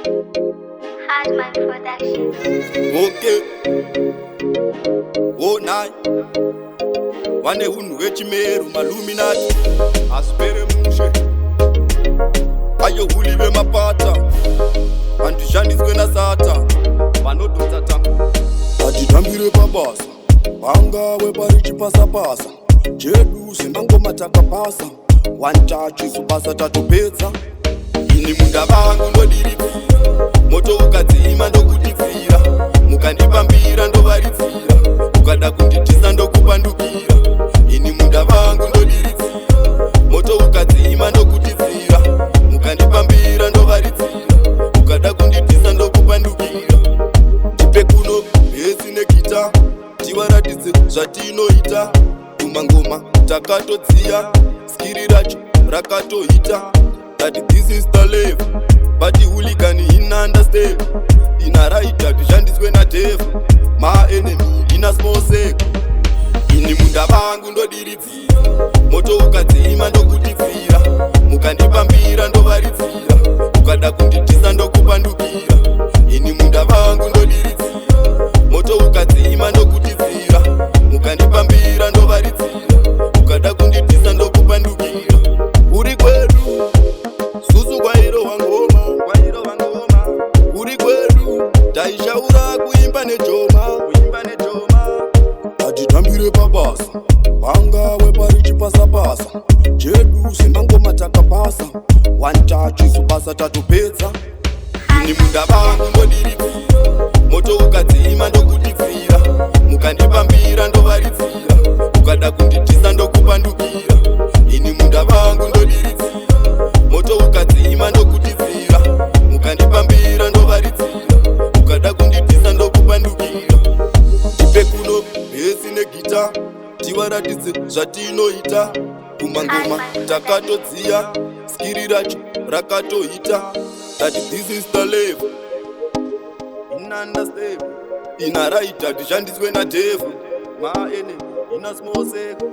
Hardman Production. Okay. Oh nine. Wane hunhu vechimeru maluminati asipere mushe ayo huli vemapata handishandiswe nasata vanodonza tambo hatitambire pabasa pangawe pari chipasapasa chedu semangoma takapasa wantachi subasa tatopedza ini munda vangu ndodiripira moto ukadzima ndokuditsira mukandipambira ndovaritsira ukada kunditisa ndokupandukira ini munda vangu ndodiritsira moto ukadzima ndokuditsira mukandipambira ndovaritsira ukada kunditisa ndokupandukira tipe kuno bhesi negita tivaratidze zvatinoita kumangoma takatodziya skiri racho rakatohita that this is the life but hooligan in understand ina right atishandiswe nadevu ma enemy ina small sake ini munda vangu ndodiridzira moto ukadzima ndokuditsira mukandipambira ndovaritsira ukada kunditisa ndokupandukira ini munda vangu ndodiridzira moto ukadzima ndokuditsira mukandipambira ndovaritsira ukada kunditisa ndokupandukira uri kwedu susu kwairohwa ngoma uri kwedu taishaura kuimba nejoma hatitambire pabasa pangawe pari chipasapasa chedu semangoma takapasa wantachi subasa tatopedza ini munda vangu ndodiripira moto ukadzima ndokuditsira mukandipambira ndovaritsira ukada kunditisa ndokupandukira ini munda vangu ndodiritsira moto ukadzima ndokuditsira mukandipambira ndovaritsira ukada kunditisa ndokupandukira tipe kuno bhesi negita tivaratidze zvatinoita kumangoma takatodziya skiri racho rakatohita that this is the life inunderstand ina right atishandiswe nadevu ma enemy ina small sake